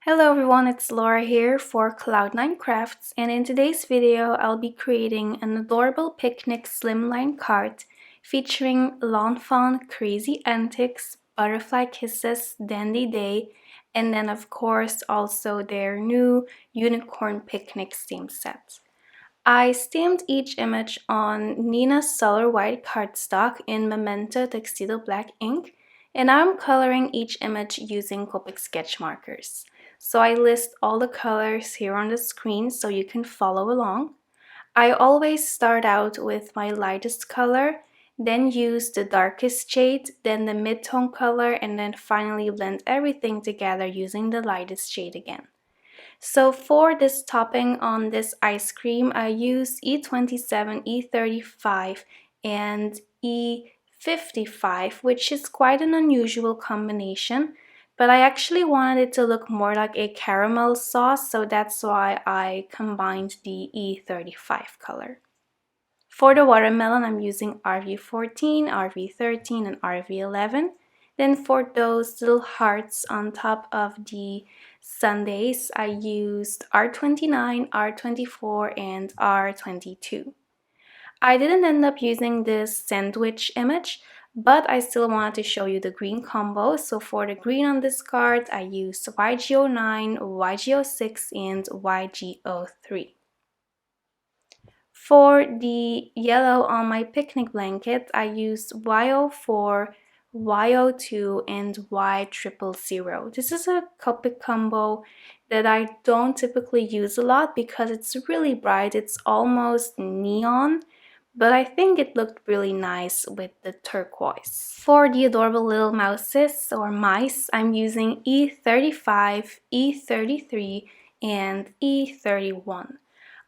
Hello everyone, it's Laura here for Cloud9 Crafts, and in today's video I'll be creating an adorable picnic slimline cart featuring Lawn Fawn Crazy Antics, Butterfly Kisses, Dandy Day, and then of course also their new Unicorn Picnic stamp set. I stamped each image on Nina's Solar White cardstock in Memento Tuxedo Black ink, and I'm coloring each image using Copic sketch markers. So I list all the colors here on the screen so you can follow along. I always start out with my lightest color, then use the darkest shade, then the mid-tone color, and then finally blend everything together using the lightest shade again. So for this topping on this ice cream, I used E27, E35, and E55, which is quite an unusual combination, but I actually wanted it to look more like a caramel sauce, so that's why I combined the E35 color. For the watermelon, I'm using RV14, RV13, and RV11. Then for those little hearts on top of the sundaes, I used R29, R24, and R22. I didn't end up using this sandwich image, but I still wanted to show you the green combo. So for the green on this card, I used YG09, YG06, and YG03. For the yellow on my picnic blanket, I used Y04, Y02, and Y000. This is a Copic combo that I don't typically use a lot because it's really bright. It's almost neon, but I think it looked really nice with the turquoise. For the adorable little mouses or mice, I'm using E35, E33, and E31.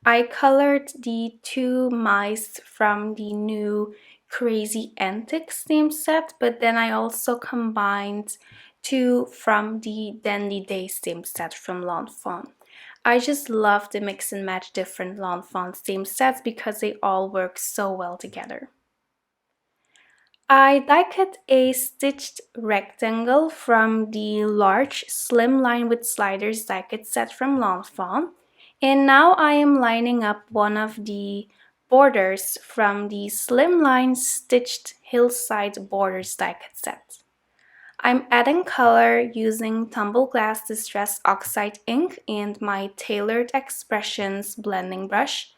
I colored the two mice from the new Crazy Antics theme set, but then I also combined two from the Dandy Day theme set from Lawn Fawn. I just love to mix and match different Lawn Fawn theme sets because they all work so well together. I die cut a stitched rectangle from the large Slimline with sliders die cut set from Lawn Fawn. And now I am lining up one of the borders from the Slimline Stitched Hillside Borders die cut set. I'm adding color using Tumbled Glass Distress Oxide ink and my Tailored Expressions blending brush.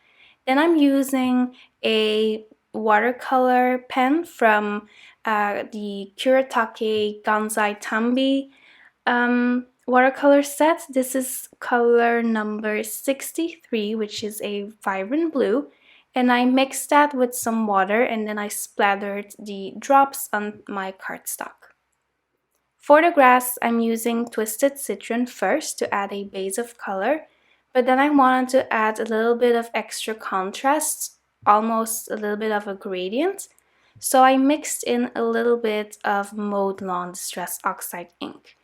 Then I'm using a watercolor pen from the Kuretake Gansai Tambi watercolor set. This is color number 63, which is a vibrant blue, and I mixed that with some water and then I splattered the drops on my cardstock. For the grass, I'm using Twisted Citron first to add a base of color, but then I wanted to add a little bit of extra contrast, almost a little bit of a gradient, so I mixed in a little bit of Mowed Lawn Distress Oxide ink.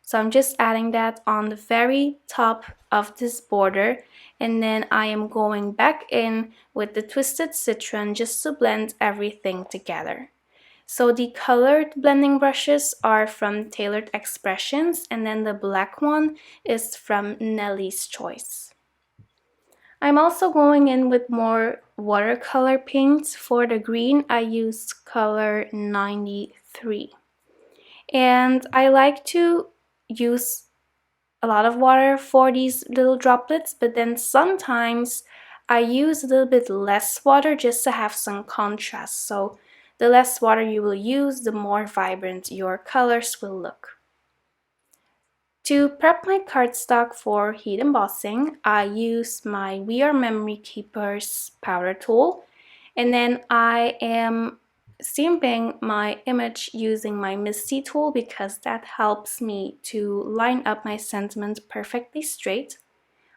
So I'm just adding that on the very top of this border, and then I am going back in with the Twisted Citron just to blend everything together. So the colored blending brushes are from Tailored Expressions, and then the black one is from Nellie's Choice. I'm also going in with more watercolor paints. For the green, I used color 93. And I like to use a lot of water for these little droplets, but then sometimes I use a little bit less water just to have some contrast. So the less water you will use, the more vibrant your colors will look. To prep my cardstock for heat embossing, I use my We Are Memory Keepers powder tool, and then I am stamping my image using my Misty tool because that helps me to line up my sentiment perfectly straight.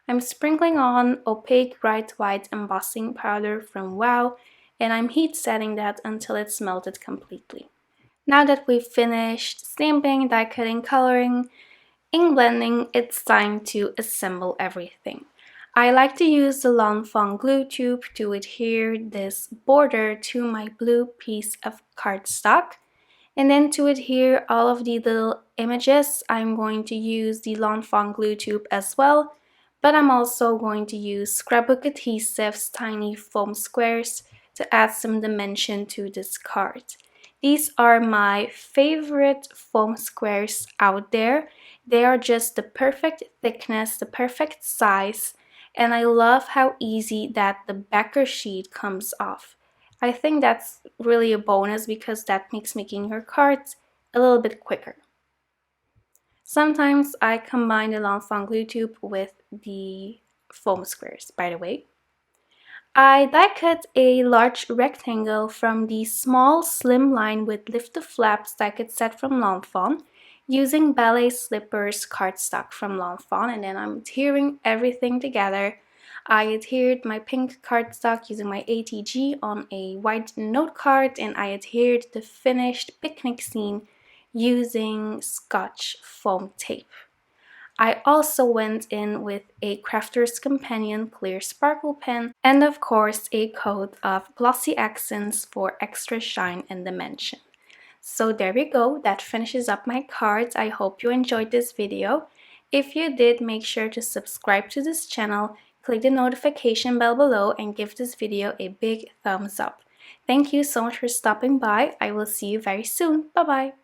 I'm sprinkling on opaque bright white embossing powder from Wow, and I'm heat setting that until it's melted completely. Now that we've finished stamping, die cutting, coloring, ink blending, it's time to assemble everything. I like to use the Lawn Fawn glue tube to adhere this border to my blue piece of cardstock. And then to adhere all of the little images, I'm going to use the Lawn Fawn glue tube as well, but I'm also going to use scrapbook adhesive's tiny foam squares to add some dimension to this card. These are my favorite foam squares out there. They are just the perfect thickness, the perfect size, and I love how easy that the backer sheet comes off. I think that's really a bonus because that makes making your cards a little bit quicker. Sometimes I combine the Lawn Fawn glue tube with the foam squares, by the way. I die cut a large rectangle from the small Slimline with lift-to flaps die cut set from Lawn Fawn using ballet slippers cardstock from Lawn Fawn, and then I'm adhering everything together. I adhered my pink cardstock using my ATG on a white note card, and I adhered the finished picnic scene using Scotch foam tape. I also went in with a Crafter's Companion clear sparkle pen and of course a coat of glossy accents for extra shine and dimension. So there we go, that finishes up my cards. I hope you enjoyed this video. If you did, make sure to subscribe to this channel, click the notification bell below, and give this video a big thumbs up. Thank you so much for stopping by. I will see you very soon. Bye bye.